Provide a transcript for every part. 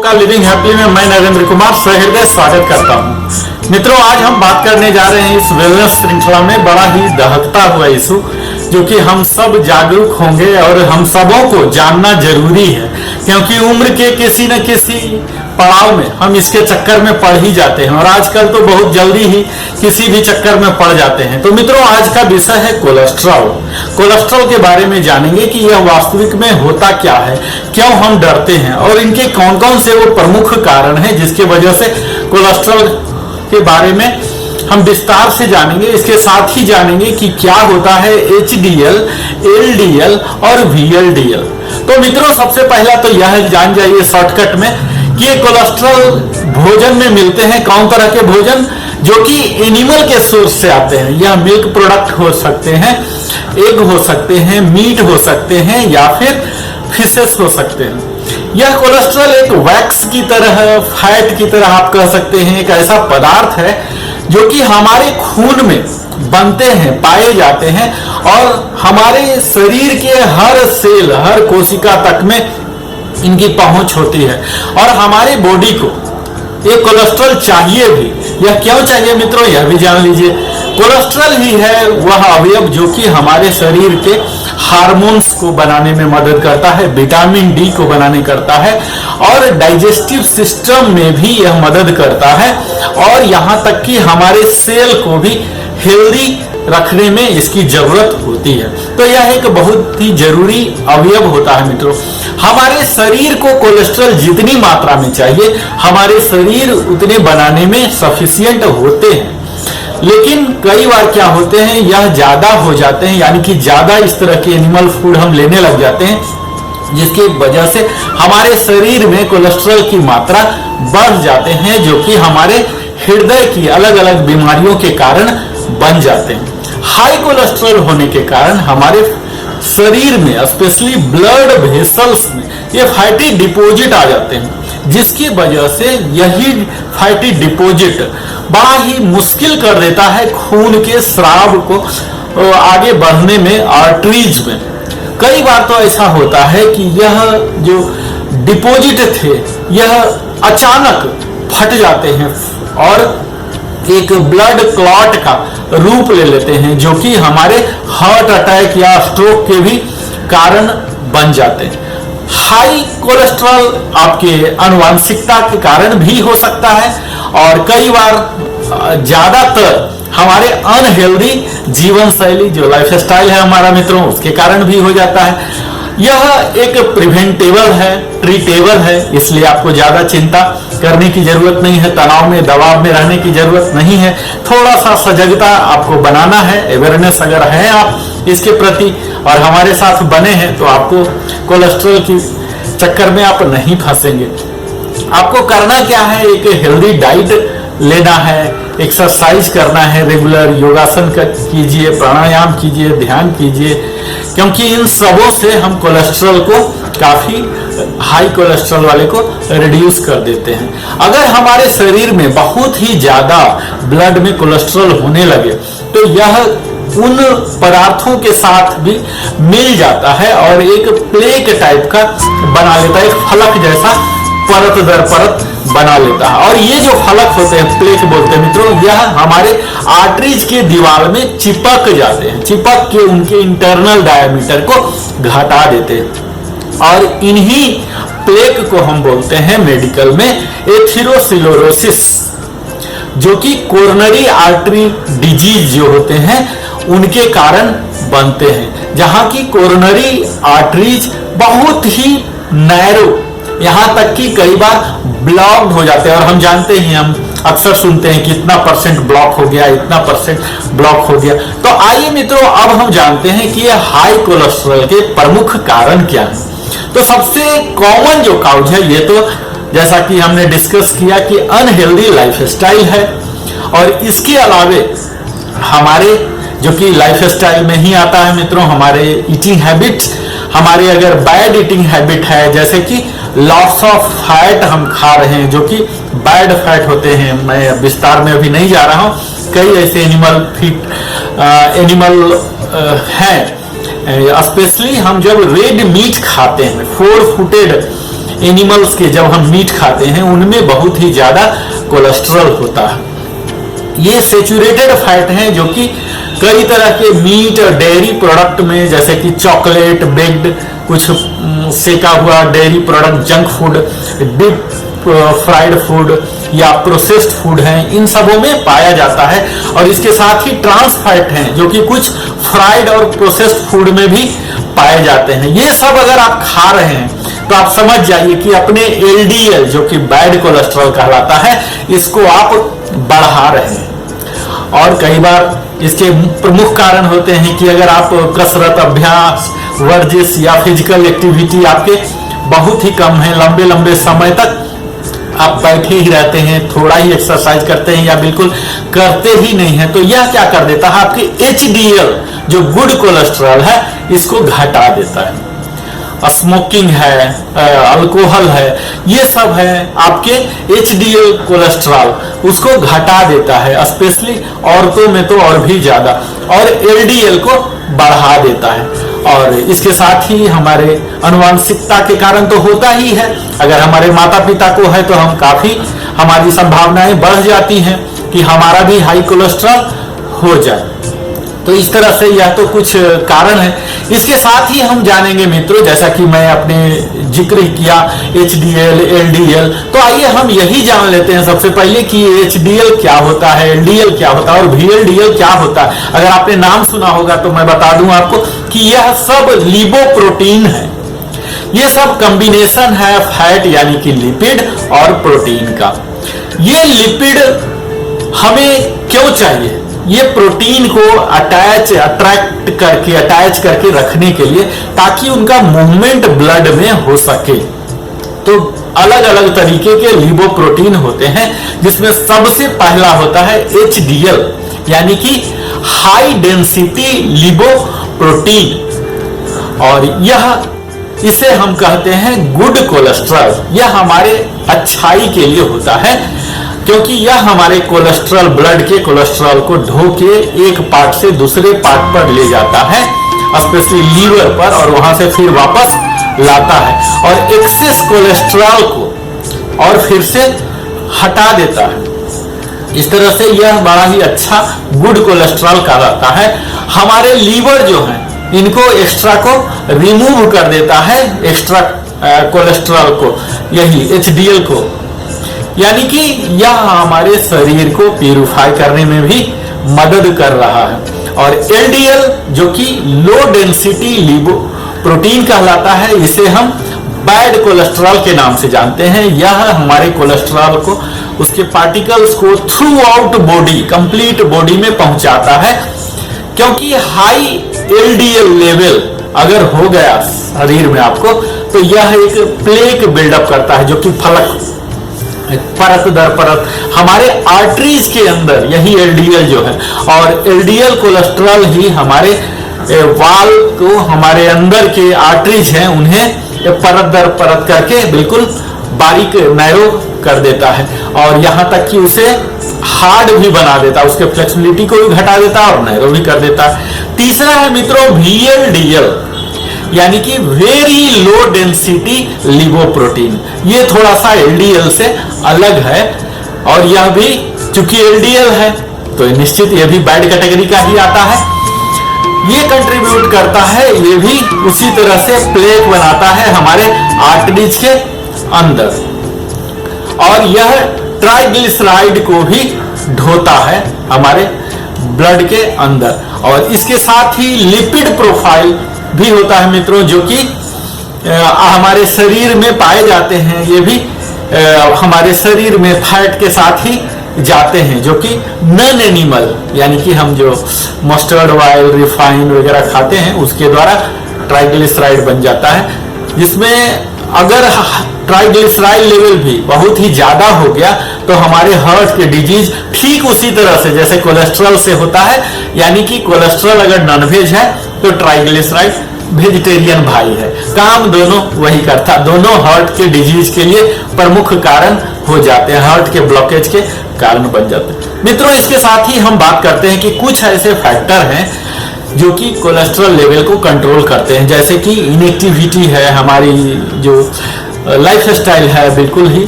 का living happy में मैं नरेंद्र कुमार सहृदय स्वागत करता हूं। मित्रों, आज हम बात करने जा रहे हैं इस वेलनेस श्रृंखला में बड़ा ही दहकता हुआ इशू जो कि हम सब जागरूक होंगे और हम सबों को जानना जरूरी है, क्योंकि उम्र के किसी न किसी पड़ाव में हम इसके चक्कर में पड़ ही जाते हैं और आजकल तो बहुत जल्दी ही किसी भी चक्कर में पड़ जाते हैं। तो मित्रों, आज का विषय है कोलेस्ट्रॉल। कोलेस्ट्रॉल के बारे में जानेंगे कि यह वास्तविक में होता क्या है, क्यों हम डरते हैं और इनके कौन कौन से वो प्रमुख कारण हैं जिसकी वजह से कोलेस्ट्रॉल के बारे में हम विस्तार से जानेंगे। इसके साथ ही जानेंगे कि क्या होता है HDL, LDL और VLDL। तो मित्रों, सबसे पहला तो यह जान जाइए शॉर्टकट में कि ये कोलेस्ट्रॉल भोजन में मिलते हैं। कौन तरह के भोजन? जो कि एनिमल के सोर्स से आते हैं। यह मिल्क प्रोडक्ट हो सकते हैं, एग हो सकते हैं, मीट हो सकते हैं या फिर फिशेस हो सकते हैं। यह कोलेस्ट्रॉल एक वैक्स की तरह, फैट की तरह आप कह सकते हैं, एक ऐसा पदार्थ है जो कि हमारे खून में बनते हैं, पाए जाते हैं और हमारे शरीर के हर सेल, हर कोशिका तक में इनकी पहुंच होती है। और हमारे बॉडी को ये कोलेस्ट्रॉल चाहिए भी। यह क्यों चाहिए मित्रों, यह भी जान लीजिए। कोलेस्ट्रॉल ही है वह अवयव जो कि हमारे शरीर के हार्मोन्स को बनाने में मदद करता है, विटामिन डी को बनाने करता है और डाइजेस्टिव सिस्टम में भी यह मदद करता है और यहाँ तक कि हमारे सेल को भी हेल्दी रखने में इसकी जरूरत होती है। तो यह एक बहुत ही जरूरी अवयव होता है मित्रों। हमारे शरीर को कोलेस्ट्रॉल जितनी मात्रा में चाहिए, हमारे शरीर उतने बनाने में सफिशिएंट होते हैं। लेकिन कई बार क्या होते हैं, यह ज्यादा हो जाते हैं, यानी कि ज्यादा इस तरह के एनिमल फूड हम लेने लग जाते हैं, जिसकी वजह से हमारे शरीर में कोलेस्ट्रॉल की मात्रा बढ़ जाते हैं, जो कि हमारे हृदय की अलग अलग बीमारियों के कारण बन जाते हैं। हाई कोलेस्ट्रॉल होने के कारण हमारे शरीर में, स्पेशली ब्लड वेसल्स में, ये फैटी डिपॉजिट आ जाते हैं, जिसकी वजह से यही फैटी डिपॉजिट बड़ा ही मुश्किल कर देता है खून के स्राव को आगे बढ़ने में, आर्टरीज में। कई बार तो ऐसा होता है कि यह जो डिपॉजिट थे यह अचानक फट जाते हैं और एक ब्लड क्लॉट का रूप ले लेते हैं, जो कि हमारे हार्ट अटैक या स्ट्रोक के भी कारण बन जाते हैं। हाई कोलेस्ट्रॉल आपके आनुवंशिकता के कारण भी हो सकता है और कई बार ज्यादातर हमारे अनहेल्दी जीवन शैली, जो लाइफस्टाइल है हमारा मित्रों, उसके कारण भी हो जाता है। यह एक प्रिवेंटेबल है, ट्रीटेबल है, इसलिए आपको ज्यादा चिंता करने की जरूरत नहीं है, तनाव में, दबाव में रहने की जरूरत नहीं है। थोड़ा सा सजगता आपको बनाना है, अवेयरनेस अगर है आप इसके प्रति और हमारे साथ बने हैं तो आपको कोलेस्ट्रॉल की चक्कर में आप नहीं फंसेंगे। आपको करना क्या है, एक हेल्दी डाइट लेना है, एक्सरसाइज करना है, रेगुलर योगासन कीजिए, प्राणायाम कीजिए, ध्यान कीजिए, क्योंकि इन सबों से हम कोलेस्ट्रॉल को, काफी हाई कोलेस्ट्रॉल वाले को रिड्यूस कर देते हैं। अगर हमारे शरीर में बहुत ही ज्यादा ब्लड में कोलेस्ट्रॉल होने लगे तो यह उन पदार्थों के साथ भी मिल जाता है और एक प्लेक टाइप का बना लेता है, एक फलक जैसा परत दर परत बना लेता है। और ये जो फलक होते हैं, प्लेक बोलते हैं मित्रों, यह हमारे आर्टरीज के दीवार में चिपक जाते हैं, चिपक के उनके इंटरनल डायमीटर को घटा देते हैं और इन्हीं प्लेक को हम बोलते हैं मेडिकल में एथेरोस्क्लेरोसिस, जो कि कोरोनरी आर्टरी डिजीज जो होते हैं उनके कारण बनते हैं, जहां की कोरोनरी आर्टरीज बहुत ही नैरो, यहां तक कि कई बार ब्लॉक्ड हो जाते हैं। और हम जानते हैं, हम अक्सर सुनते हैं कि इतना परसेंट ब्लॉक हो गया, इतना परसेंट ब्लॉक हो गया। तो आइए मित्रों, अब हम जानते हैं कि यह हाई कोलेस्ट्रॉल के प्रमुख कारण क्या हैं। तो सबसे कॉमन जो काउज है, ये तो जैसा कि हमने डिस्कस किया कि अनहेल्दी लाइफस्टाइल है और इसके अलावे हमारे जो कि लाइफस्टाइल में ही आता है मित्रों, हमारे ईटिंग हैबिट्स, हमारे अगर बैड ईटिंग हैबिट है, जैसे कि लॉट्स ऑफ फैट हम खा रहे हैं, जो कि बैड फैट होते हैं, मैं विस्तार में अभी नहीं जा रहा हूं, कई ऐसे एनिमल हैं, स्पेशली हम जब रेड मीट खाते हैं, 4 फुटेड एनिमल्स के जब हम मीट खाते हैं उनमें बहुत ही ज्यादा कोलेस्ट्रॉल होता है। ये सेचुरेटेड फैट हैं जो कि कई तरह के मीट और डेयरी प्रोडक्ट में, जैसे कि चॉकलेट, बेक्ड, कुछ सेका हुआ dairy product, junk food, deep fried food या प्रोसेस्ड फूड हैं, इन सबों में पाया जाता है। और इसके साथ ही ट्रांस फैट हैं जो कि कुछ फ्राइड और प्रोसेस्ड फूड में भी पाए जाते हैं। ये सब अगर आप खा रहे हैं तो आप समझ जाइए कि अपने एलडीएल जो कि बैड कोलेस्ट्रॉल कहलाता है, इसको आप बढ़ा रहे हैं। और कई बार इसके प्रमुख कारण होते हैं कि अगर आप कसरत, अभ्यास, वर्जिश या फिजिकल एक्टिविटी आपके बहुत ही कम है, लंबे लंबे समय तक आप बैठे ही रहते हैं, थोड़ा ही एक्सरसाइज करते हैं या बिल्कुल करते ही नहीं है, तो यह क्या कर देता है, आपके एचडीएल जो गुड कोलेस्ट्रॉल है इसको घटा देता है। स्मोकिंग है, अल्कोहल है, ये सब है आपके एचडीएल कोलेस्ट्रॉल, उसको घटा देता है, स्पेशली औरतों में तो और भी ज्यादा, और एलडीएल को बढ़ा देता है। और इसके साथ ही हमारे अनुवांशिकता के कारण तो होता ही है, अगर हमारे माता पिता को है तो हम काफी, हमारी संभावनाएं बढ़ जाती हैं कि हमारा भी हाई कोलेस्ट्रॉल हो जाए। तो इस तरह से यह तो कुछ कारण है। इसके साथ ही हम जानेंगे मित्रों, जैसा कि मैं अपने जिक्र किया एचडीएल, एलडीएल, तो आइए हम यही जान लेते हैं सबसे पहले कि एचडीएल क्या होता है, एलडीएल क्या होता है और वीएलडीएल क्या होता है। अगर आपने नाम सुना होगा तो मैं बता दूं आपको कि यह सब लिपोप्रोटीन है। ये सब कॉम्बिनेशन है फैट यानी कि लिपिड और प्रोटीन का। ये लिपिड हमें क्यों चाहिए? ये प्रोटीन को अटैच करके रखने के लिए, ताकि उनका मूवमेंट ब्लड में हो सके। तो अलग अलग तरीके के लिपोप्रोटीन होते हैं, जिसमें सबसे पहला होता है एचडीएल यानी कि हाई डेंसिटी लिपोप्रोटीन, और इसे हम कहते हैं गुड कोलेस्ट्रॉल। यह हमारे अच्छाई के लिए होता है, क्योंकि यह हमारे कोलेस्ट्रॉल, ब्लड के कोलेस्ट्रॉल को ढो के एक पार्ट से दूसरे पार्ट पर ले जाता है, स्पेशली लीवर पर, और वहां से फिर वापस लाता है और एक्सेस कोलेस्ट्रॉल को और फिर से हटा देता है। इस तरह से यह बड़ा ही अच्छा गुड कोलेस्ट्रॉल कहलाता है। हमारे लीवर जो है इनको एक्स्ट्रा को रिमूव कर देता है, एक्स्ट्रा कोलेस्ट्रॉल को, यही एचडीएल को, यानी कि यह हमारे शरीर को प्यूरिफाई करने में भी मदद कर रहा है। और एलडीएल जो कि लो डेंसिटी लिपोप्रोटीन कहलाता है, इसे हम बैड कोलेस्ट्रॉल के नाम से जानते हैं। यह हमारे कोलेस्ट्रॉल को, उसके पार्टिकल्स को through out body, complete body में पहुंचाता है, क्योंकि हाई एलडीएल लेवल अगर हो गया शरीर में आपको, तो यह एक प्लेक बिल्डअप करता है, जो कि फलक परत दर परत हमारे आर्टरीज के अंदर, यही एलडीएल जो है, और एलडीएल कोलेस्ट्रॉल ही हमारे वाल को, हमारे अंदर के आर्टरीज हैं उन्हें परत दर परत करके बिल्कुल बारीक नैरो कर देता है, और यहां तक कि उसे हार्ड भी बना देता है, उसके फ्लेक्सिबिलिटी को भी घटा देता है और नैरो भी कर देता है। तीसरा है मित्रों वीएलडीएल, यानी कि वेरी लो डेंसिटी लिपोप्रोटीन। ये थोड़ा सा एलडीएल से अलग है, और यह भी चूंकि एलडीएल है तो निश्चित यह भी बैड कैटेगरी का ही आता है। ये कंट्रीब्यूट करता है, ये भी उसी तरह से प्लेक बनाता है हमारे आर्टरीज के अंदर, और यह ट्राइग्लिसराइड को भी ढोता है हमारे ब्लड के अंदर। और इसके साथ ही लिपिड प्रोफाइल भी होता है मित्रों, जो कि हमारे शरीर में पाए जाते हैं। ये भी हमारे शरीर में फैट के साथ ही जाते हैं, जो कि नॉन एनिमल, यानी कि हम जो मस्टर्ड ऑयल, रिफाइन वगैरह खाते हैं उसके द्वारा ट्राइग्लिसराइड बन जाता है, जिसमें अगर ट्राइग्लिसराइड लेवल भी बहुत ही ज्यादा हो गया तो हमारे हार्ट के डिजीज ठीक उसी तरह से जैसे कोलेस्ट्रॉल से होता है, यानी कि कोलेस्ट्रॉल अगर नॉनवेज है तो ट्राइग्लिसराइड वेजिटेरियन भाई है, काम दोनों वही करता, दोनों हार्ट के डिजीज के लिए प्रमुख कारण हो जाते हैं, हार्ट के ब्लॉकेज के कारण बन जाते हैं। मित्रों, इसके साथ ही हम बात करते हैं कि कुछ ऐसे फैक्टर हैं जो कि कोलेस्ट्रॉल लेवल को कंट्रोल करते हैं, जैसे कि इनएक्टिविटी है, हमारी जो लाइफ स्टाइल है बिल्कुल ही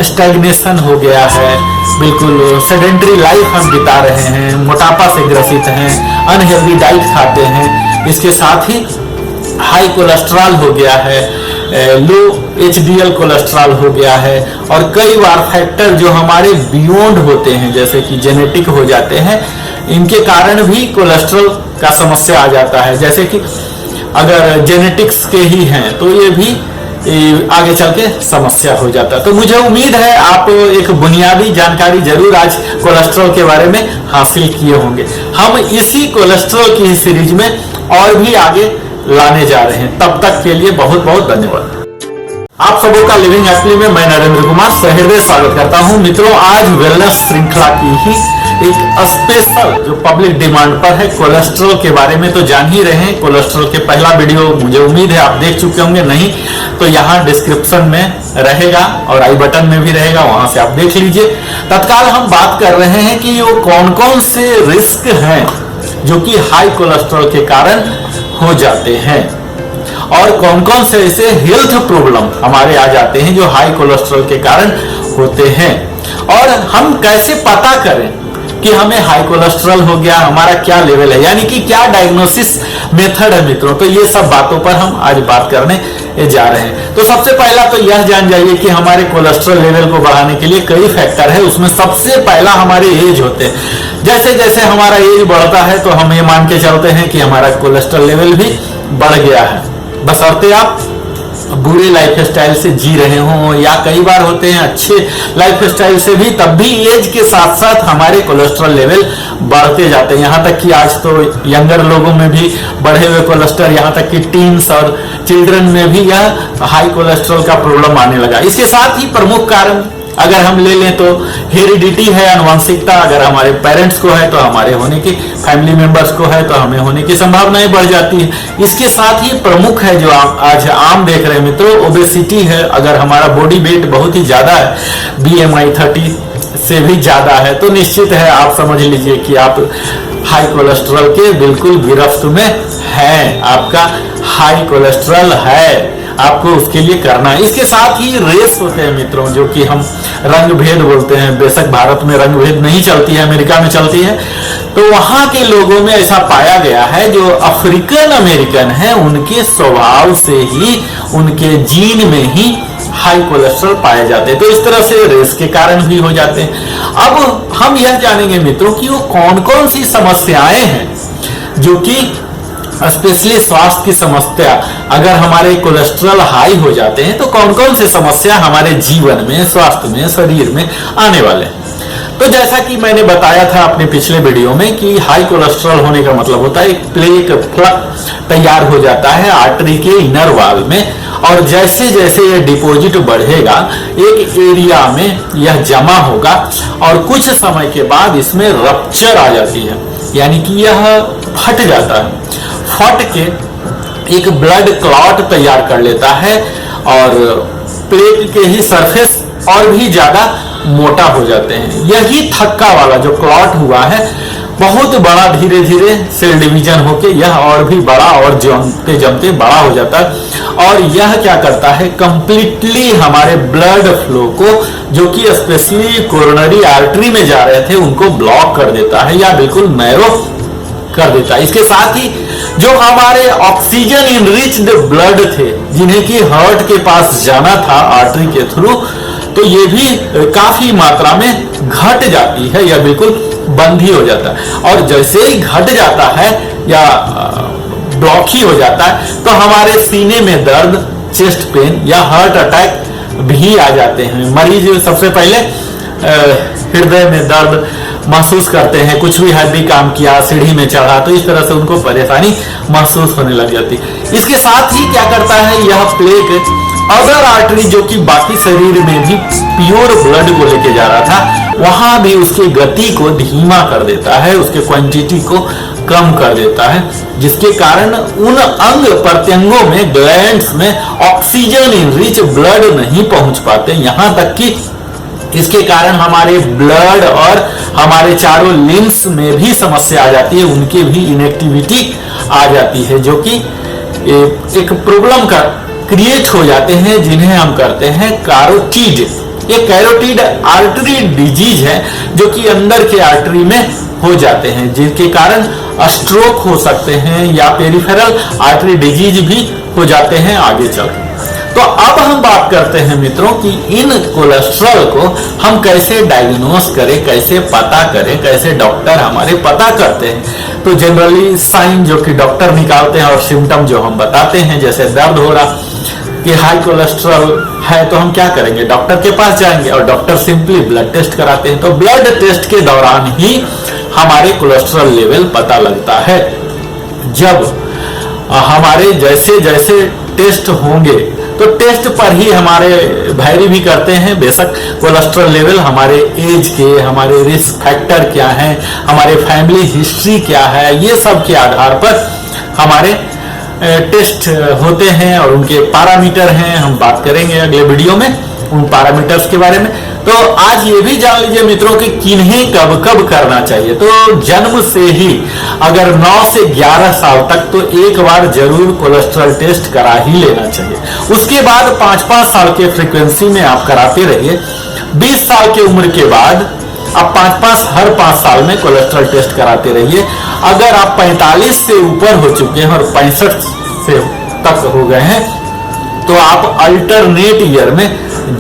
स्टैग्नेशन हो गया है, बिल्कुल सेडेंटरी लाइफ हम बिता रहे हैं, मोटापा से ग्रसित हैं, अनहेल्दी डाइट खाते हैं, इसके साथ ही हाई कोलेस्ट्रॉल हो गया है, लो एचडीएल कोलेस्ट्रॉल हो गया है, और कई बार फैक्टर जो हमारे बियॉन्ड होते हैं जैसे कि जेनेटिक हो जाते हैं, इनके कारण भी कोलेस्ट्रॉल का समस्या आ जाता है। जैसे कि अगर जेनेटिक्स के ही हैं तो ये भी आगे चल के समस्या हो जाता है। तो मुझे उम्मीद है आप एक बुनियादी जानकारी जरूर आज कोलेस्ट्रॉल के बारे में हासिल किए होंगे। हम इसी कोलेस्ट्रॉल की सीरीज में और भी आगे लाने जा रहे हैं। तब तक के लिए बहुत बहुत धन्यवाद। आप सबों का लिविंग हैप्पीली में मैं नरेंद्र कुमार सहृदय स्वागत करता हूं। मित्रों, आज वेलनेस श्रृंखला की ही एक स्पेशल जो पब्लिक डिमांड पर है कोलेस्ट्रॉल के बारे में तो जान ही रहे हैं। कोलेस्ट्रॉल के पहला वीडियो मुझे उम्मीद है आप देख चुके होंगे, नहीं तो यहाँ डिस्क्रिप्शन में रहेगा और आई बटन में भी रहेगा, वहां से आप देख लीजिए। तत्काल हम बात कर रहे हैं कि वो कौन कौन से रिस्क हैं जो कि हाई कोलेस्ट्रॉल के कारण हो जाते हैं, और कौन कौन से ऐसे हेल्थ प्रॉब्लम हमारे आ जाते हैं जो हाई कोलेस्ट्रॉल के कारण होते हैं, और हम कैसे पता करें कि हमें हाई कोलेस्ट्रॉल हो गया, हमारा क्या लेवल है, यानी कि क्या डायग्नोसिस मेथड है। मित्रों, तो ये सब बातों पर हम आज बात करने जा रहे हैं। तो सबसे पहला तो यह जान जाइए कि हमारे कोलेस्ट्रॉल लेवल को बढ़ाने के लिए कई फैक्टर है। उसमें सबसे पहला हमारे एज होते हैं। जैसे जैसे हमारा एज बढ़ता है तो हम ये मान के चलते हैं कि हमारा कोलेस्ट्रॉल लेवल भी बढ़ गया है, बशर्ते आप बुरे लाइफ स्टाइल से जी रहे हों, या कई बार होते हैं अच्छे लाइफ स्टाइल से भी, तब भी एज के साथ साथ हमारे कोलेस्ट्रॉल लेवल बढ़ते जाते हैं। यहाँ तक कि आज तो यंगर लोगों में भी बढ़े हुए कोलेस्ट्रॉल, यहाँ तक कि टीन्स और चिल्ड्रन में भी यह हाई कोलेस्ट्रॉल का प्रॉब्लम आने लगा। इसके साथ ही प्रमुख कारण अगर हम ले लें तो हेरिडिटी है, अनुवांशिकता। अगर हमारे पेरेंट्स को है तो हमारे होने की, फैमिली मेंबर्स को है तो हमें होने की संभावनाएं बढ़ जाती है। इसके साथ ही प्रमुख है जो आप आज आम देख रहे हैं मित्रों, ओबेसिटी है। अगर हमारा बॉडी वेट बहुत ही ज्यादा है, BMI 30 से भी ज्यादा है, तो निश्चित है आप समझ लीजिए कि आप हाई कोलेस्ट्रॉल के बिल्कुल गिरफ्त में हैं, आपका हाई कोलेस्ट्रॉल है, आपको उसके लिए करना है। इसके साथ ही रेस होते हैं मित्रों, जो कि हम रंग भेद बोलते हैं। बेशक भारत में रंग भेद नहीं चलती है, अमेरिका में चलती है। तो वहां के लोगों में ऐसा पाया गया है, जो अफ्रीकन अमेरिकन है, उनके स्वभाव से ही, उनके जीन में ही हाई कोलेस्ट्रॉल पाए जाते हैं। तो इस तरह से रेस के कारण भी हो जाते हैं। अब हम यह जानेंगे मित्रों कि वो कौन कौन सी समस्याएं हैं जो कि स्पेशली स्वास्थ्य की समस्या, अगर हमारे कोलेस्ट्रॉल हाई हो जाते हैं तो कौन कौन से समस्या हमारे जीवन में, स्वास्थ्य में, शरीर में आने वाले हैं। तो जैसा कि मैंने बताया था अपने पिछले वीडियो में कि हाई कोलेस्ट्रॉल होने का मतलब होता है एक प्लेक तैयार हो जाता है आर्टरी के इनर वॉल में, और जैसे जैसे यह डिपॉजिट बढ़ेगा एक एरिया में यह जमा होगा, और कुछ समय के बाद इसमें रप्चर आ जाती है, यानी कि यह फट जाता है। फट के एक ब्लड क्लॉट तैयार कर लेता है, और प्लेट के ही सरफेस और भी ज्यादा मोटा हो जाते हैं। यही थक्का वाला जो क्लॉट हुआ है बहुत बड़ा, धीरे धीरे सेल डिवीजन होके यह और भी बड़ा और जमते जमते बड़ा हो जाता है, और यह क्या करता है, कंप्लीटली हमारे ब्लड फ्लो को, जो कि स्पेशली कोरोनरी आर्टरी में जा रहे थे, उनको ब्लॉक कर देता है या बिल्कुल नैरो कर देता है। इसके साथ ही जो हमारे ऑक्सीजन इनरिच्ड ब्लड थे, जिन्हें कि हार्ट के पास जाना था आर्टरी के थ्रू, तो ये भी काफी मात्रा में घट जाती है या बिल्कुल बंद ही हो जाता है। और जैसे ही घट जाता है या ब्लॉक ही हो जाता है तो हमारे सीने में दर्द, चेस्ट पेन या हार्ट अटैक भी आ जाते हैं। मरीज सबसे पहले हृदय में दर्द महसूस करते हैं, कुछ भी हड्डी काम किया, सीढ़ी में चढ़ा, तो इस तरह से उनको परेशानी महसूस होने लग जाती। इसके साथ ही क्या करता है, यह प्लेक अदर आर्टरी जो कि बाकी शरीर में भी प्योर ब्लड को लेके जा रहा था, वहां भी उसकी गति को धीमा कर देता है, उसके क्वांटिटी को कम कर देता है, जिसके कारण उन अंग प्रत्यंगों में, ग्लैंड्स में ऑक्सीजन इनरिच ब्लड नहीं पहुंच पाते। यहां तक कि इसके कारण हमारे ब्लड और हमारे चारों लिम्स में भी समस्या आ जाती है, उनकी भी इनएक्टिविटी आ जाती है, जो कि एक प्रॉब्लम का क्रिएट हो जाते हैं, जिन्हें हम कहते हैं कैरोटिड। ये कैरोटिड आर्टरी डिजीज है जो कि अंदर के आर्टरी में हो जाते हैं, जिनके कारण स्ट्रोक हो सकते हैं या पेरिफेरल आर्टरी डिजीज भी हो जाते हैं आगे चलकर। तो अब हम बात करते हैं मित्रों कि इन कोलेस्ट्रॉल को हम कैसे डायग्नोस करें, कैसे पता करें, कैसे डॉक्टर हमारे पता करते हैं। तो जनरली साइन जो कि डॉक्टर निकालते हैं और सिम्टम जो हम बताते हैं, जैसे दर्द हो रहा कि हाई कोलेस्ट्रॉल है, तो हम क्या करेंगे, डॉक्टर के पास जाएंगे और डॉक्टर सिंपली ब्लड टेस्ट कराते हैं। तो ब्लड टेस्ट के दौरान ही हमारे कोलेस्ट्रॉल लेवल पता लगता है। जब हमारे जैसे जैसे टेस्ट होंगे तो टेस्ट पर ही हमारे वैरी भी करते हैं बेशक कोलेस्ट्रॉल लेवल, हमारे एज के, हमारे रिस्क फैक्टर क्या है, हमारे फैमिली हिस्ट्री क्या है, ये सब के आधार पर हमारे टेस्ट होते हैं और उनके पैरामीटर हैं। हम बात करेंगे अगले वीडियो में उन पैरामीटर्स के बारे में। तो आज ये भी जान लीजिए मित्रों कि किन्हें कब कब करना चाहिए। तो जन्म से ही अगर 9 से 11 साल तक तो एक बार जरूर कोलेस्ट्रॉल टेस्ट करा ही लेना चाहिए। उसके बाद 5-5 साल के फ्रीक्वेंसी में आप कराते रहिए। 20 साल की उम्र के बाद आप 5-5 हर 5 साल में कोलेस्ट्रॉल टेस्ट कराते रहिए। अगर आप 45 से ऊपर हो चुके हैं और 65 से तक हो गए हैं तो आप अल्टरनेट ईयर में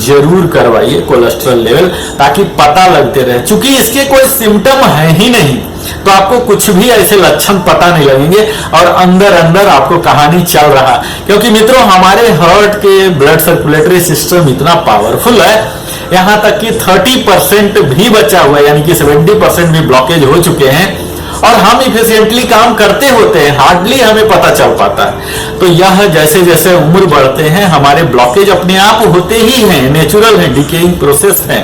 जरूर करवाइए कोलेस्ट्रॉल लेवल, ताकि पता लगते रहे। चूंकि इसके कोई सिम्टम है ही नहीं तो आपको कुछ भी ऐसे लक्षण पता नहीं लगेंगे और अंदर अंदर आपको कहानी चल रहा। क्योंकि मित्रों हमारे हार्ट के ब्लड सर्कुलेटरी सिस्टम इतना पावरफुल है, यहाँ तक कि 30% भी बचा हुआ है, यानी कि 70% भी ब्लॉकेज हो चुके हैं और हम इफिशिएंटली काम करते होते हैं, हार्डली हमें पता चल पाता है। तो यह जैसे जैसे उम्र बढ़ते हैं हमारे ब्लॉकेज अपने आप होते ही हैं, नेचुरल है, डिकेइंग प्रोसेस है।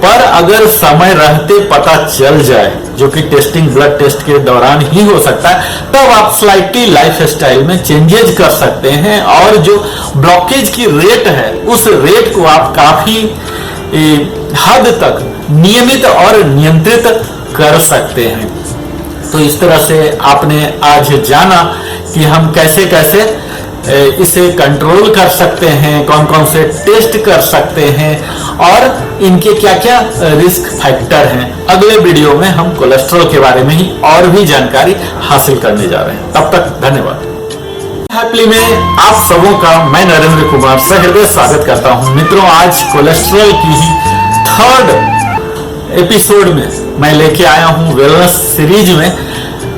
पर अगर समय रहते पता चल जाए, जो कि टेस्टिंग ब्लड टेस्ट के दौरान ही हो सकता है, तब आप स्लाइटली लाइफ स्टाइल में चेंजेज कर सकते हैं और जो ब्लॉकेज की रेट है उस रेट को आप काफी हद तक नियमित और नियंत्रित कर सकते हैं। तो इस तरह से आपने आज जाना कि हम कैसे कैसे इसे कंट्रोल कर सकते हैं, कौन कौन से टेस्ट कर सकते हैं और इनके क्या क्या रिस्क फैक्टर हैं। अगले वीडियो में हम कोलेस्ट्रॉल के बारे में ही और भी जानकारी हासिल करने जा रहे हैं। तब तक धन्यवाद। हैप्पी में आप सबों का मैं नरेंद्र कुमार सहृदय स्वागत करता हूं। मित्रों आज कोलेस्ट्रॉल की ही 3rd एपिसोड में मैं लेके आया हूं वेलनेस सीरीज में।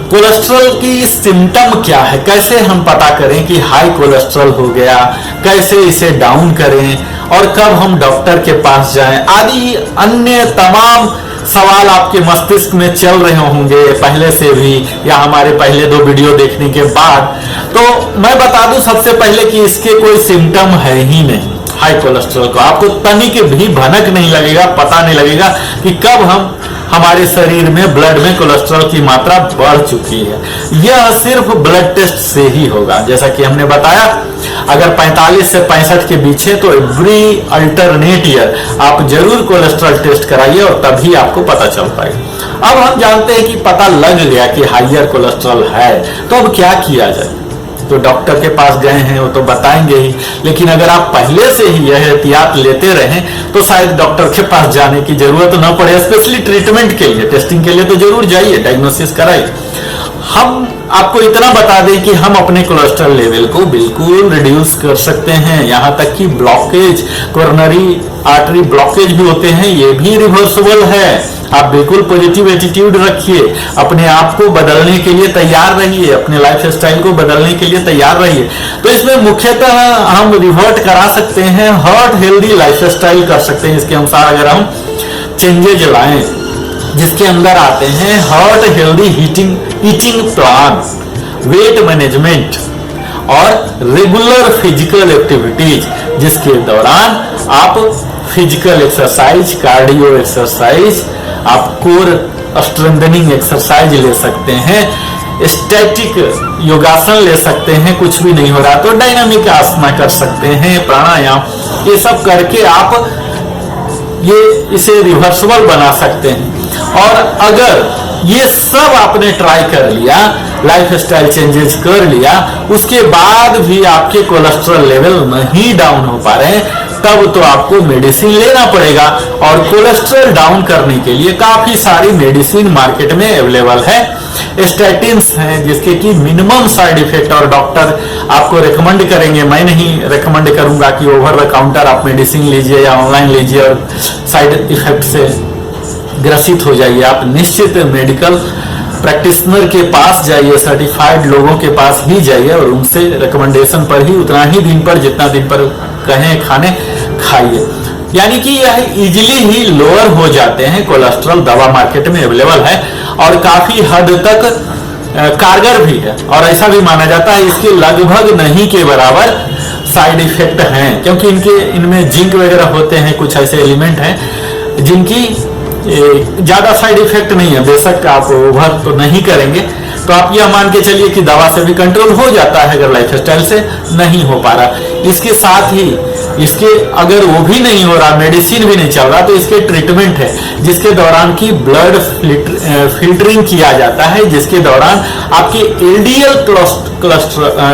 कोलेस्ट्रॉल की सिम्टम क्या है, कैसे हम पता करें कि हाई कोलेस्ट्रॉल हो गया, कैसे इसे डाउन करें और कब हम डॉक्टर के पास जाएं, आदि अन्य तमाम सवाल आपके मस्तिष्क में चल रहे होंगे पहले से भी या हमारे पहले 2 वीडियो देखने के बाद। तो मैं बता दूं सबसे पहले कि इसके कोई सिम्टम है ही नहीं। हाई कोलेस्ट्रॉल को आपको तनिक भी भनक नहीं लगेगा, पता नहीं लगेगा कि कब हमारे शरीर में ब्लड में कोलेस्ट्रॉल की मात्रा बढ़ चुकी है। यह सिर्फ ब्लड टेस्ट से ही होगा। जैसा कि हमने बताया अगर 45 से 65 के बीच है तो एवरी अल्टरनेट ईयर आप जरूर कोलेस्ट्रॉल टेस्ट कराइए और तभी आपको पता चल पाएगा। अब हम जानते हैं कि पता लग गया कि हाइयर कोलेस्ट्रॉल है, तो अब क्या किया जाए। तो डॉक्टर के पास गए हैं वो तो बताएंगे ही, लेकिन अगर आप पहले से ही यह एहतियात लेते रहें तो शायद डॉक्टर के पास जाने की जरूरत न पड़े। स्पेशली ट्रीटमेंट के लिए, टेस्टिंग के लिए तो जरूर जाइए, डायग्नोसिस कराइए। हम आपको इतना बता दें कि हम अपने कोलेस्ट्रॉल लेवल को बिल्कुल रिड्यूस कर सकते हैं। यहाँ तक कि ब्लॉकेज, कोरोनरी आर्टरी ब्लॉकेज भी होते हैं, ये भी रिवर्सिबल है। आप बिल्कुल पॉजिटिव एटीट्यूड रखिए, अपने आप को बदलने के लिए तैयार रहिए, अपने लाइफ स्टाइल को बदलने के लिए तैयार रहिए। तो इसमें मुख्यतः हम रिवर्ट करा सकते हैं, हार्ट हेल्दी लाइफ स्टाइल कर सकते हैं। इसके अनुसार अगर हम चेंजेज लाएं जिसके अंदर आते हैं heart healthy eating plan, weight management और रेगुलर फिजिकल एक्टिविटीज, जिसके दौरान आप फिजिकल एक्सरसाइज, कार्डियो एक्सरसाइज, आप कोर स्ट्रेंथनिंग एक्सरसाइज ले सकते हैं, स्टैटिक योगासन ले सकते हैं, कुछ भी नहीं हो रहा तो डायनामिक आसना कर सकते हैं, प्राणायाम, ये सब करके आप इसे रिवर्सिबल बना सकते हैं। और अगर ये सब आपने ट्राई कर लिया लाइफस्टाइल चेंजेस कर लिया, उसके बाद भी आपके कोलेस्ट्रॉल लेवल नहीं डाउन हो पा रहे हैं, तब तो आपको मेडिसिन लेना पड़ेगा। और कोलेस्ट्रॉल डाउन करने के लिए काफी सारी मेडिसिन मार्केट में अवेलेबल है। स्टैटिन्स हैं जिसके कि मिनिमम साइड इफेक्ट और डॉक्टर आपको रेकमेंड करेंगे, मैं नहीं रेकमेंड करूंगा कि ओवर द काउंटर आप मेडिसिन लीजिए या ऑनलाइन लीजिए और साइड इफेक्ट से ग्रसित हो जाइए। आप निश्चित मेडिकल प्रैक्टिशनर के पास जाइए, सर्टिफाइड लोगों के पास ही जाइए और उनसे रिकमेंडेशन पर ही उतना ही दिन पर जितना दिन पर कहें खाने खाइए। यानी कि यह इजीली ही लोअर हो जाते हैं। कोलेस्ट्रॉल दवा मार्केट में अवेलेबल है और काफी हद तक कारगर भी है, और ऐसा भी माना जाता है इसके लगभग नहीं के बराबर साइड इफेक्ट हैं, क्योंकि इनमें जिंक वगैरह होते हैं, कुछ ऐसे एलिमेंट हैं जिनकी ज्यादा साइड इफेक्ट नहीं है। बेशक आप ओवर तो नहीं करेंगे, तो आप यह मान के चलिए कि दवा से भी कंट्रोल हो जाता है अगर लाइफस्टाइल से नहीं हो पा रहा। इसके साथ ही इसके अगर वो भी नहीं हो रहा, मेडिसिन भी नहीं चल रहा, तो इसके ट्रीटमेंट है जिसके दौरान की ब्लड फिल्टरिंग किया जाता है, जिसके दौरान आपके एलडीएल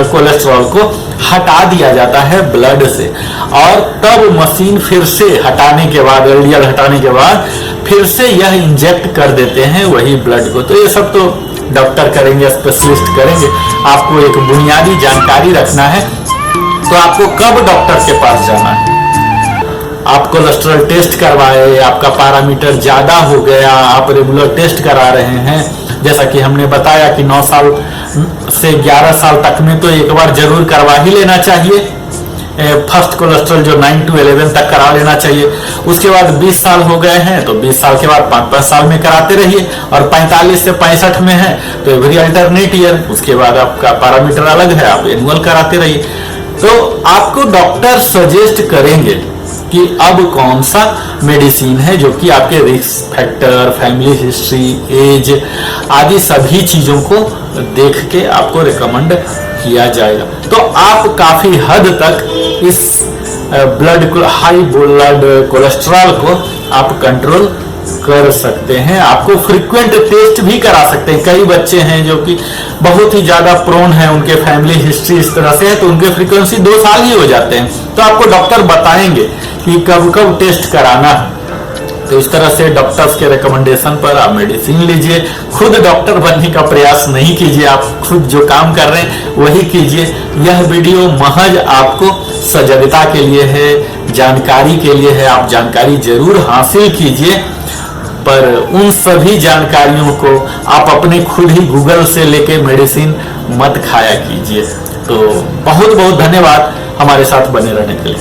कोलेस्ट्रॉल को हटा दिया जाता है ब्लड से, और तब मशीन फिर से हटाने के बाद, एलडीएल हटाने के बाद फिर से यह इंजेक्ट कर देते हैं वही ब्लड को। तो ये सब तो डॉक्टर करेंगे, स्पेशलिस्ट करेंगे। आपको एक बुनियादी जानकारी रखना है। तो आपको कब डॉक्टर के पास जाना है? आप कोलेस्ट्रॉल टेस्ट करवाए, आपका पैरामीटर ज्यादा हो गया, आप रेगुलर टेस्ट करा रहे हैं, जैसा कि हमने बताया कि 9 साल से 11 साल तक में तो एक बार जरूर करवा ही लेना चाहिए। फर्स्ट कोलेस्ट्रॉल जो 9 to 11 तक करा लेना चाहिए। उसके बाद 20 साल हो गए हैं तो 20 साल के बाद 5-5 साल में कराते रहिए, और 45 से 65 में है तो एवरी अल्टरनेट ईयर। उसके बाद आपका पैरामीटर अलग है, आप एनुअल कराते रहिए। तो आपको डॉक्टर सजेस्ट करेंगे कि अब कौन सा मेडिसिन है जो कि आपके risk factor, family history, age आदि सभी चीजों को देख के आपको रिकमेंड किया जाएगा। तो आप काफी हद तक इस हाई ब्लड कोलेस्ट्रॉल को आप कंट्रोल कर सकते हैं। आपको फ्रीक्वेंट टेस्ट भी करा सकते हैं। कई बच्चे हैं जो कि बहुत ही ज्यादा प्रोन है, उनके फैमिली हिस्ट्री इस तरह से है, तो उनके फ्रीक्वेंसी 2 साल ही हो जाते हैं। तो आपको डॉक्टर बताएंगे कि कब कब टेस्ट कराना है। तो इस तरह से डॉक्टर्स के रिकमेंडेशन पर आप मेडिसिन लीजिए। खुद डॉक्टर बनने का प्रयास नहीं कीजिए, आप खुद जो काम कर रहे हैं वही कीजिए। यह वीडियो महज आपको सजगता के लिए है, जानकारी के लिए है। आप जानकारी जरूर हासिल कीजिए, पर उन सभी जानकारियों को आप अपने खुद ही गूगल से लेके मेडिसिन मत खाया कीजिए। तो बहुत बहुत धन्यवाद हमारे साथ बने रहने के लिए।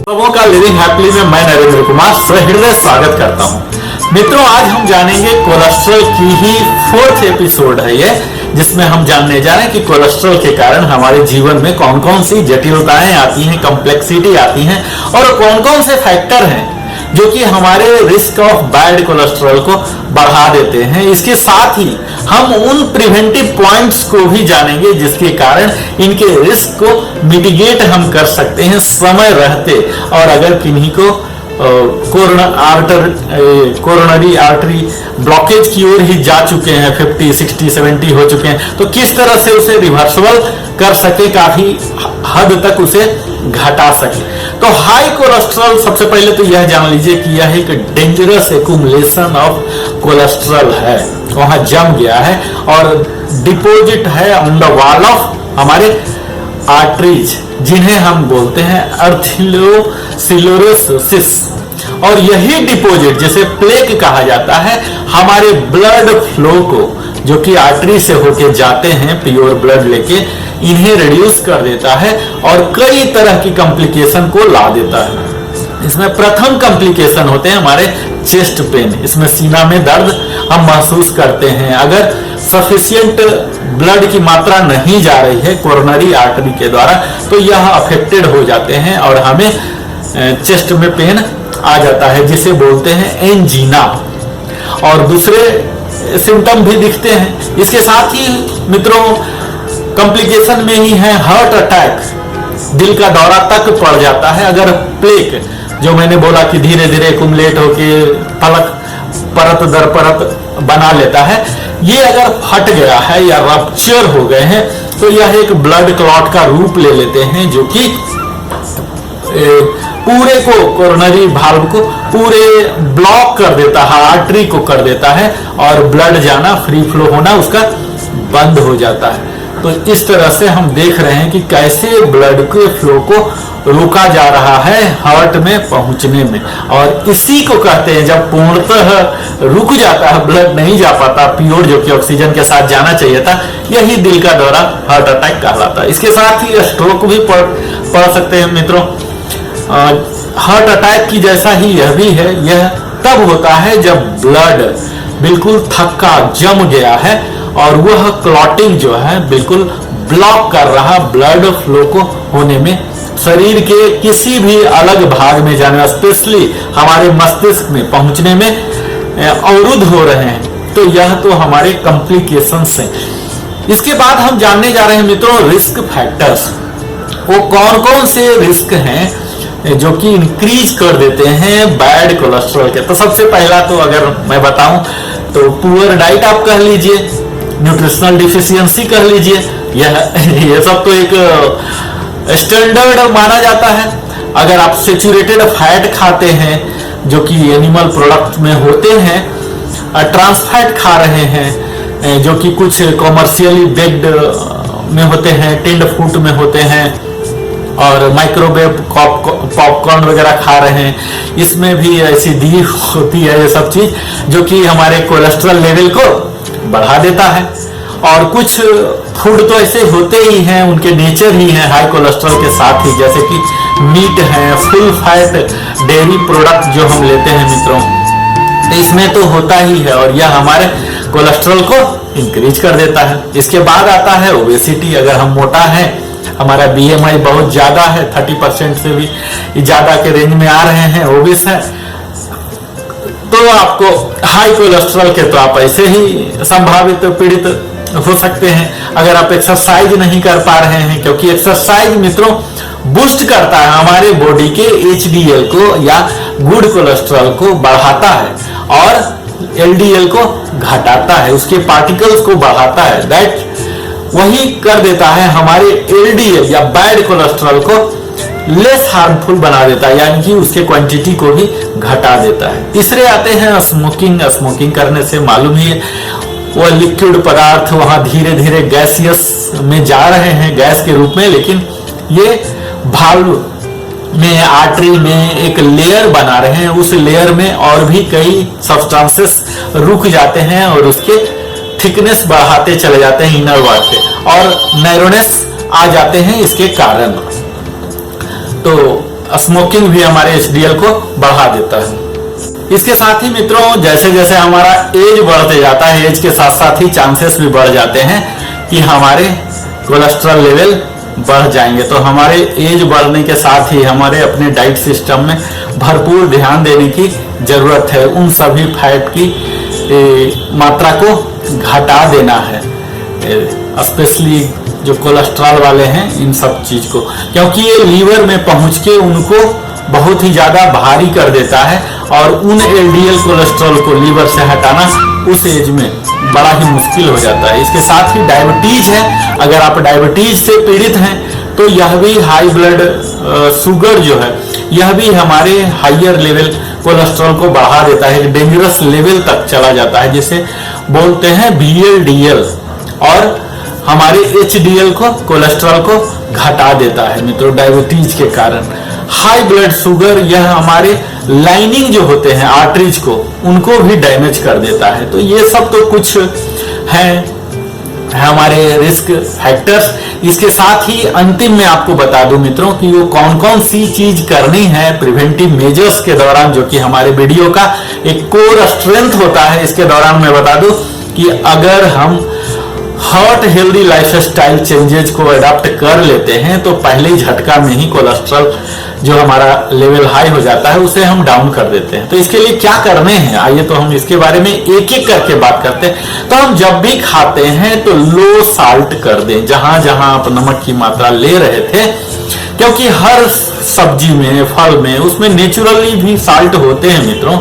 सबों का लिविंग हैप्पीली में मैं नरेंद्र कुमार सहृदय स्वागत करता हूं। मित्रों, आज हम जानेंगे कोलेस्ट्रॉल की ही 4th एपिसोड है ये, जिसमें हम जानने जा रहे हैं कि कोलेस्ट्रॉल के कारण हमारे जीवन में कौन कौन सी जटिलताएं आती हैं, कॉम्प्लेक्सिटी आती हैं, और कौन कौन से फैक्टर हैं जो कि हमारे रिस्क ऑफ बैड कोलेस्ट्रॉल को बढ़ा देते हैं। इसके साथ ही हम उन प्रिवेंटिव पॉइंट्स को भी जानेंगे जिसके कारण इनके रिस्क को मिटिगेट हम कर सकते हैं समय रहते। और अगर किन्हीं को कोरोनरी आर्टरी ब्लॉकेज की ओर ही जा चुके हैं, 50, 60, 70 हो चुके हैं, तो किस तरह से उसे रिवर्सबल कर सके, काफी हद तक उसे घटा सके। तो हाई कोलेस्ट्रॉल, सबसे पहले तो यह जान लीजिए कि यह एक डेंजरस एक्यूमुलेशन ऑफ कोलेस्ट्रॉल है, वहां जम गया है और डिपॉजिट है ऑन द वॉल ऑफ हमारे आर्टरीज, जिन्हें हम बोलते हैं अर्थेरोस्क्लेरोसिस। और यही डिपॉजिट, जिसे प्लेक कहा जाता है, हमारे ब्लड फ्लो को, जो कि आर्टरी से होके जाते हैं प्योर ब्लड लेके, इन्हें रिड्यूस कर देता है और कई तरह की कॉम्प्लिकेशन को ला देता है। इसमें प्रथम कॉम्प्लिकेशन होते हैं हमारे चेस्ट पेन। इसमें सीना में दर्द हम महसूस करते हैं। अगर सफिशिएंट ब्लड की मात्रा नहीं जा रही है कोरोनरी आर्टरी के द्वारा, तो यह अफेक्टेड हो जाते हैं और हमें चेस्ट में पेन आ जाता है, जिसे बोलते हैं एंजीना। और दूसरे सिम्टम भी दिखते हैं। इसके साथ ही मित्रों, कॉम्प्लिकेशन में ही है हार्ट अटैक, दिल का दौरा तक पड़ जाता है। अगर प्लेक, जो मैंने बोला कि धीरे धीरे एक्युमुलेट होके पलक परत दर परत बना लेता है। ये अगर फट गया है या रप्चर हो गए हैं तो यह एक ब्लड क्लॉट का रूप ले लेते हैं, जो कि पूरे को कोरोनरी वाल्व को पूरे ब्लॉक कर देता है, आर्टरी को कर देता है और ब्लड जाना, फ्री फ्लो होना उसका बंद हो जाता है। तो इस तरह से हम देख रहे हैं कि कैसे ब्लड के फ्लो को रोका जा रहा है हार्ट में पहुंचने में, और इसी को कहते हैं जब पूर्णतः रुक जाता है, ब्लड नहीं जा पाता प्योर जो कि ऑक्सीजन के साथ जाना चाहिए था, यही दिल का दौरा हार्ट अटैक कहलाता है। इसके साथ ही स्ट्रोक भी पढ़ सकते हैं मित्रों। हार्ट अटैक की जैसा ही यह भी है, यह तब होता है जब ब्लड बिल्कुल थक्का जम गया है और वह क्लॉटिंग जो है बिल्कुल ब्लॉक कर रहा ब्लड फ्लो को होने में, शरीर के किसी भी अलग भाग में जाने, स्पेशली हमारे मस्तिष्क में पहुंचने में अवरुद्ध हो रहे हैं। तो यह तो हमारे कॉम्प्लिकेशंस हैं। इसके बाद हम जानने जा रहे हैं मित्रों रिस्क फैक्टर्स। वो कौन कौन से रिस्क हैं जो कि इंक्रीज कर देते हैं बैड कोलेस्ट्रॉल के। तो सबसे पहला तो अगर मैं बताऊं तो पुअर डाइट आप कह लीजिए, न्यूट्रिशनल डिफिशियंसी कह लीजिए, यह सब तो एक स्टैंडर्ड माना जाता है। अगर आप सेचुरेटेड फैट खाते हैं जो कि एनिमल प्रोडक्ट में होते हैं, ट्रांस फैट खा रहे हैं जो कि कुछ कॉमर्शियली बेक्ड में होते हैं, टिंड फूड में होते हैं, और माइक्रोवेव पॉपकॉर्न वगैरह खा रहे हैं, इसमें भी ऐसी दी होती है ये सब चीज जो कि हमारे कोलेस्ट्रॉल लेवल को बढ़ा देता है। और कुछ फूड तो ऐसे होते ही हैं, उनके नेचर ही है हाई कोलेस्ट्रॉल के साथ ही, जैसे कि मीट है, फुल फैट डेयरी प्रोडक्ट जो हम लेते हैं मित्रों, तो इसमें तो होता ही है और यह हमारे कोलेस्ट्रॉल को इंक्रीज कर देता है। इसके बाद आता है ओबेसिटी। अगर हम मोटा है, हमारा BMI बहुत ज्यादा है, 30% से भी ज्यादा के रेंज में आ रहे हैं, ओबेस है, तो आपको हाई कोलेस्ट्रॉल के तो आप ऐसे ही संभावित पीड़ित हो सकते हैं। अगर आप एक्सरसाइज नहीं कर पा रहे हैं, क्योंकि एक्सरसाइज मित्रों बूस्ट करता है हमारे बॉडी के HDL को या गुड कोलेस्ट्रॉल को बढ़ाता है और LDL को घटाता है, उसके पार्टिकल्स को बढ़ाता है। दैट वही कर देता है हमारे LDL या बैड कोलेस्ट्रॉल को लेस हार्मफुल बना देता है, यानी कि उसके क्वांटिटी को भी घटा देता है। तीसरे आते हैं स्मोकिंग। स्मोकिंग करने से मालूम ही है वह लिक्विड पदार्थ वहां धीरे धीरे गैसियस में जा रहे हैं, गैस के रूप में, लेकिन ये वाल्व में, आर्टरी में एक लेयर बना रहे हैं, उस लेयर में और भी कई सब्सटेंसेस रुक जाते हैं और उसके थिकनेस बढ़ाते चले जाते हैं इनर वॉल पे, और नैरोनेस आ जाते हैं इसके कारण। तो स्मोकिंग भी हमारे HDL को बढ़ा देता है। इसके साथ ही मित्रों जैसे जैसे हमारा एज बढ़ते जाता है, एज के साथ साथ ही चांसेस भी बढ़ जाते हैं कि हमारे कोलेस्ट्रॉल लेवल बढ़ जाएंगे। तो हमारे एज बढ़ने के साथ ही हमारे अपने डाइट सिस्टम में भरपूर ध्यान देने की जरूरत है। उन सभी फैट की मात्रा को घटा देना है, स्पेशली जो कोलेस्ट्रॉल वाले हैं इन सब चीज को, क्योंकि ये लीवर में पहुंच के उनको बहुत ही ज्यादा भारी कर देता है और उन LDL कोलेस्ट्रॉल को लीवर से हटाना उस एज में बड़ा ही मुश्किल हो जाता है। इसके साथ ही डायबिटीज है। अगर आप डायबिटीज से पीड़ित हैं तो यह भी हाई ब्लड शुगर जो है यह भी हमारे हाइयर लेवल कोलेस्ट्रॉल को बढ़ा देता है, डेंजरस लेवल तक चला जाता है, जिसे बोलते हैं VLDL, और हमारे HDL को, कोलेस्ट्रॉल को घटा देता है मित्रों डायबिटीज के कारण। हाई ब्लड शुगर यह हमारे लाइनिंग जो होते हैं आर्टरीज को, उनको भी डैमेज कर देता है। तो ये सब तो कुछ है हमारे रिस्क फैक्टर्स। इसके साथ ही अंतिम में आपको बता दूं मित्रों कि वो कौन कौन सी चीज करनी है प्रिवेंटिव मेजर्स के दौरान, जो कि हमारे वीडियो का एक कोर स्ट्रेंथ होता है। इसके दौरान मैं बता दूं कि अगर हम हार्ट हेल्दी लाइफस्टाइल चेंजेज को अडॉप्ट कर लेते हैं तो पहले ही झटका में ही कोलेस्ट्रॉल जो हमारा लेवल हाई हो जाता है उसे हम डाउन कर देते हैं। तो इसके लिए क्या करने हैं, आइए तो हम इसके बारे में एक एक करके बात करते हैं। तो हम जब भी खाते हैं तो लो साल्ट कर दें, जहां जहां आप नमक की मात्रा ले रहे थे, क्योंकि हर सब्जी में, फल में, उसमें नेचुरली भी साल्ट होते हैं मित्रों।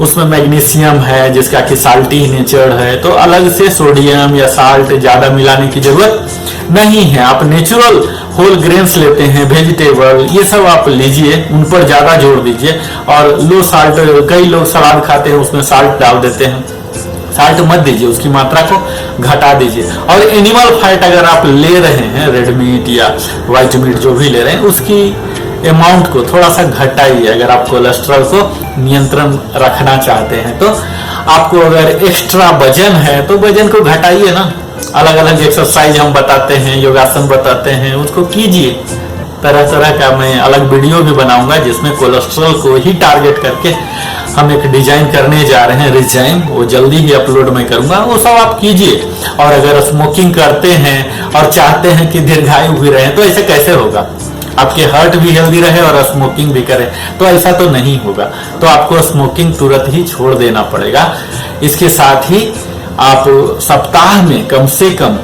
उसमें मैग्नीशियम है जिसका कि साल्टी नेचर है, तो अलग से सोडियम या साल्ट ज़्यादा मिलाने की जरूरत नहीं है। आप नेचुरल होल ग्रेन्स लेते हैं, वेजिटेबल, ये सब आप लीजिए, उन पर ज़्यादा जोर दीजिए। और लो साल्ट, कई लोग सलाद खाते हैं उसमें साल्ट डाल देते हैं, साल्ट मत दीजिए, उसकी मात्रा को घटा दीजिए। और एनिमल फैट अगर आप ले रहे हैं, रेड मीट या व्हाइट मीट जो भी ले रहे हैं, उसकी अमाउंट को थोड़ा सा घटाइए। अगर आप कोलेस्ट्रॉल को नियंत्रण रखना चाहते हैं तो आपको अगर एक्स्ट्रा वजन है तो वजन को घटाइए ना। अलग अलग एक्सरसाइज हम बताते हैं, योगासन बताते हैं, उसको कीजिए। तरह तरह का मैं अलग वीडियो भी बनाऊंगा जिसमें कोलेस्ट्रॉल को ही टारगेट करके हम एक डिजाइन करने जा रहे हैं, रिजाइन, वो जल्दी ही अपलोड मैं करूंगा, वो सब आप कीजिए। और अगर स्मोकिंग करते हैं और चाहते हैं कि दीर्घायु भी रहे तो ऐसे कैसे होगा? आपके हार्ट भी हेल्दी रहे और स्मोकिंग भी करे तो ऐसा तो नहीं होगा। तो आपको स्मोकिंग तुरंत ही छोड़ देना पड़ेगा। इसके साथ ही आप सप्ताह में कम से कम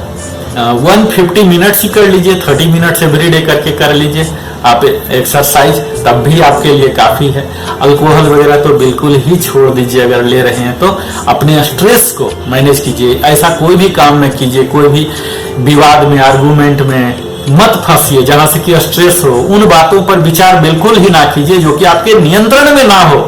150 मिनट्स ही कर लीजिए, 30 मिनट्स एवरी डे करके कर लीजिए आप एक्सरसाइज, तब भी आपके लिए काफी है। अल्कोहल वगैरह तो बिल्कुल ही छोड़ दीजिए अगर ले रहे हैं तो। अपने स्ट्रेस को मैनेज कीजिए, ऐसा कोई भी काम न कीजिए, कोई भी विवाद में, आर्गुमेंट में मत फंसिए जहां से कि स्ट्रेस हो। उन बातों पर विचार बिल्कुल ही ना कीजिए जो कि आपके नियंत्रण में ना हो।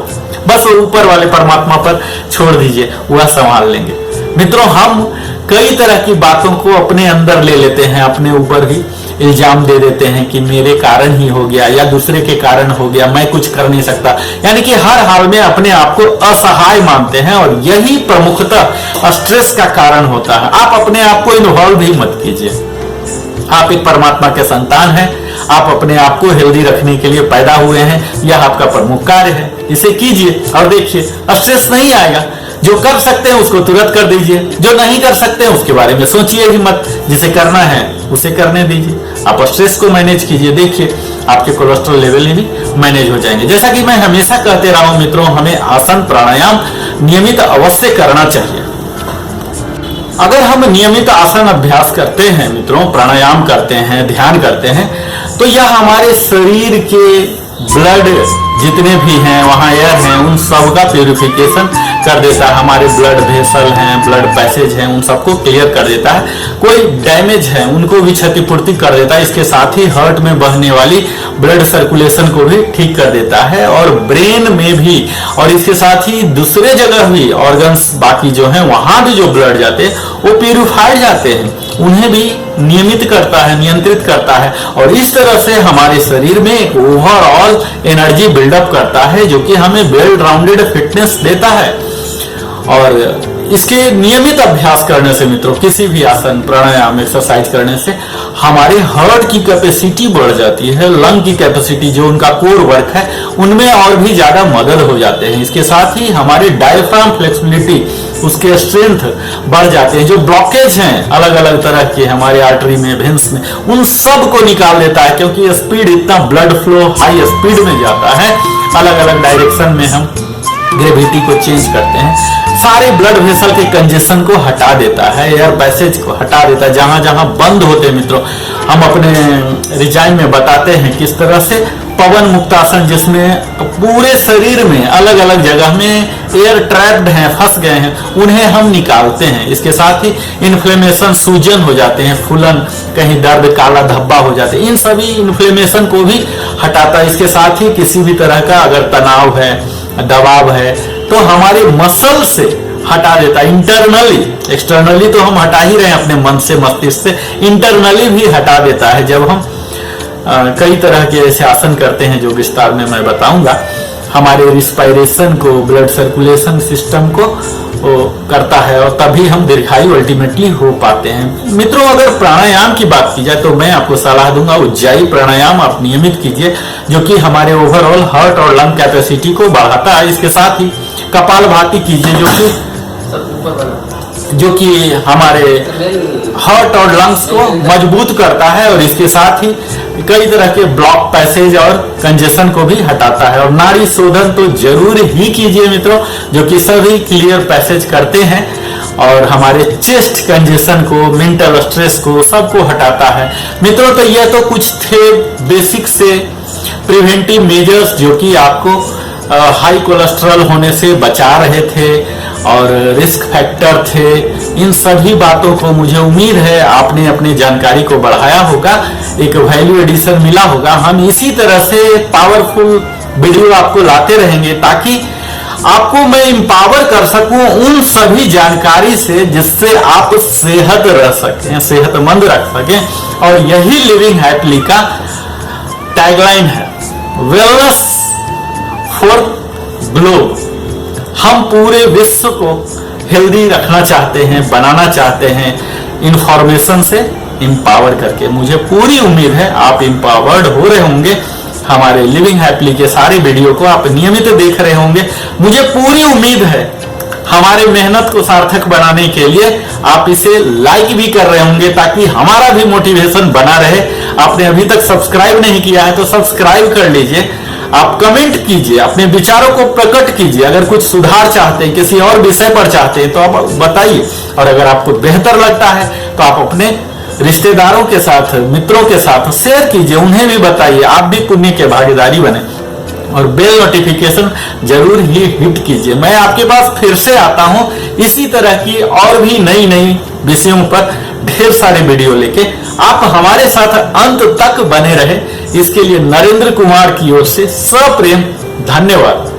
बस ऊपर वाले परमात्मा पर छोड़ दीजिए, वह संभाल लेंगे। मित्रों, हम कई तरह की बातों को अपने अंदर ले लेते हैं, अपने ऊपर ही इल्जाम दे देते हैं कि मेरे कारण ही हो गया या दूसरे के कारण हो गया, मैं कुछ कर नहीं सकता। यानी कि हर हाल में अपने आप को असहाय मानते हैं और यही प्रमुखतः स्ट्रेस का कारण होता है। आप अपने आप को इन्वॉल्व ही मत कीजिए। आप एक परमात्मा के संतान हैं, आप अपने आप को हेल्दी रखने के लिए पैदा हुए हैं, यह आपका प्रमुख कार्य है। इसे कीजिए और देखिए स्ट्रेस नहीं आएगा। जो कर सकते हैं उसको तुरंत कर दीजिए, जो नहीं कर सकते हैं उसके बारे में सोचिए ही मत। जिसे करना है उसे करने दीजिए। आप स्ट्रेस को मैनेज कीजिए, देखिए आपके कोलेस्ट्रॉल लेवल भी मैनेज हो जाएंगे। जैसा कि मैं हमेशा कहते रहा हूं मित्रों, हमें आसन प्राणायाम नियमित अवश्य करना चाहिए। अगर हम नियमित आसन अभ्यास करते हैं मित्रों, प्राणायाम करते हैं, ध्यान करते हैं, तो यह हमारे शरीर के ब्लड जितने भी हैं, वहाँ एयर हैं, उन सब का प्यूरिफिकेशन कर देता है। हमारे ब्लड वेसल हैं, ब्लड पैसेज हैं, उन सबको क्लियर कर देता है। कोई डैमेज है उनको भी क्षतिपूर्ति कर देता है। इसके साथ ही हार्ट में बहने वाली ब्लड सर्कुलेशन को भी ठीक कर देता है और ब्रेन में भी, और इसके साथ ही दूसरे जगह भी ऑर्गन्स बाकी जो हैं वहां भी जो ब्लड जाते हैं वो प्यूरिफाइड जाते हैं, उन्हें भी नियमित करता है, नियंत्रित करता है। और इस तरह से हमारे शरीर में एक ओवरऑल एनर्जी बिल्डअप करता है जो कि हमें वेल राउंडेड फिटनेस देता है। और इसके नियमित अभ्यास करने से मित्रों, किसी भी आसन, प्राणायाम, एक्सरसाइज करने से हमारे हार्ट की कैपेसिटी बढ़ जाती है, लंग की कैपेसिटी, जो उनका कोर वर्क है उनमें और भी ज्यादा मदद हो जाते हैं। इसके साथ ही हमारे डायफ्राम फ्लेक्सिबिलिटी, उसके स्ट्रेंथ बढ़ जाते हैं। जो ब्लॉकेज हैं अलग अलग तरह के हमारे आर्टरी में, वेन्स में, उन सब को निकाल देता है, क्योंकि स्पीड, इतना ब्लड फ्लो हाई स्पीड में जाता है। अलग अलग डायरेक्शन में हम ग्रेविटी को चेंज करते हैं। सारे ब्लड वेसल के कंजेशन को हटा देता है, एयर पैसेज को हटा देता है। जहां जहां बंद होते हैं मित्रों, हम अपने रिजाइन में बताते हैं किस तरह से पवन मुक्तासन, जिसमें पूरे शरीर में अलग अलग जगह में एयर ट्रैप्ड हैं, फंस गए हैं, उन्हें हम निकालते हैं। इसके साथ ही इन्फ्लेमेशन, सूजन हो जाते हैं, फूलन, कहीं दर्द, काला धब्बा हो जाते हैं, इन सभी इन्फ्लेमेशन को भी हटाता है। इसके साथ ही किसी भी तरह का अगर तनाव है, दबाव है, तो हमारे मसल से हटा देता है। इंटरनली, एक्सटर्नली तो हम हटा ही रहे हैं अपने मन से, मस्तिष्क से, इंटरनली भी हटा देता है। जब हम कई तरह के ऐसे आसन करते हैं जो विस्तार में मैं बताऊंगा, हमारे रिस्पायरेशन को, ब्लड सर्कुलेशन सिस्टम को करता है, और तभी हम दीर्घायु अल्टीमेटली हो पाते हैं। मित्रों, अगर प्राणायाम की बात की जाए तो मैं आपको सलाह दूंगा उज्जाई प्राणायाम आप नियमित कीजिए, जो कि हमारे ओवरऑल हार्ट और लंग कैपेसिटी को बढ़ाता है। इसके साथ ही कपालभाति कीजिए, जो कि हमारे हार्ट और लंग्स को मजबूत करता है, और इसके साथ ही कई तरह के ब्लॉक, पैसेज और कंजेशन को भी हटाता है। और नाड़ी शोधन तो जरूर ही कीजिए मित्रों, जो कि सभी क्लियर पैसेज करते हैं और हमारे चेस्ट कंजेशन को, मेंटल स्ट्रेस को, सबको हटाता है। मित्रों, तो यह तो कुछ थे बेसिक से प्रिवेंटिव मेजर्स जो कि आपको हाई कोलेस्ट्रॉल होने से बचा रहे थे और रिस्क फैक्टर थे। इन सभी बातों को मुझे उम्मीद है आपने अपनी जानकारी को बढ़ाया होगा, एक वैल्यू एडिशन मिला होगा। हम इसी तरह से पावरफुल वीडियो आपको लाते रहेंगे ताकि आपको मैं इंपावर कर सकूं उन सभी जानकारी से जिससे आप सेहत रह सकें, सेहतमंद रख सकें। और यही लिविंग हैप्पीली का टैगलाइन है, वेलनेस फॉर ग्लोब। हम पूरे विश्व को हेल्दी रखना चाहते हैं, बनाना चाहते हैं इंफॉर्मेशन से इंपावर करके। मुझे पूरी उम्मीद है आप इंपावर्ड हो रहे होंगे। हमारे लिविंग हैप्पीली के सारे वीडियो को आप नियमित देख रहे होंगे। मुझे पूरी उम्मीद है हमारे मेहनत को सार्थक बनाने के लिए आप इसे लाइक भी कर रहे होंगे ताकि हमारा भी मोटिवेशन बना रहे। आपने अभी तक सब्सक्राइब नहीं किया है तो सब्सक्राइब कर लीजिए। आप कमेंट कीजिए, अपने विचारों को प्रकट कीजिए। अगर कुछ सुधार चाहते हैं, किसी और विषय पर चाहते हैं तो आप बताइए। और अगर आपको बेहतर लगता है तो आप अपने रिश्तेदारों के साथ, मित्रों के साथ शेयर कीजिए, उन्हें भी बताइए। आप भी पुण्य के भागीदारी बने और बेल नोटिफिकेशन जरूर ही हिट कीजिए। मैं आपके पास फिर से आता हूं इसी तरह की और भी नई नई विषयों पर ढेर सारे वीडियो लेके। आप हमारे साथ अंत तक बने रहे, इसके लिए नरेंद्र कुमार की ओर से सप्रेम धन्यवाद।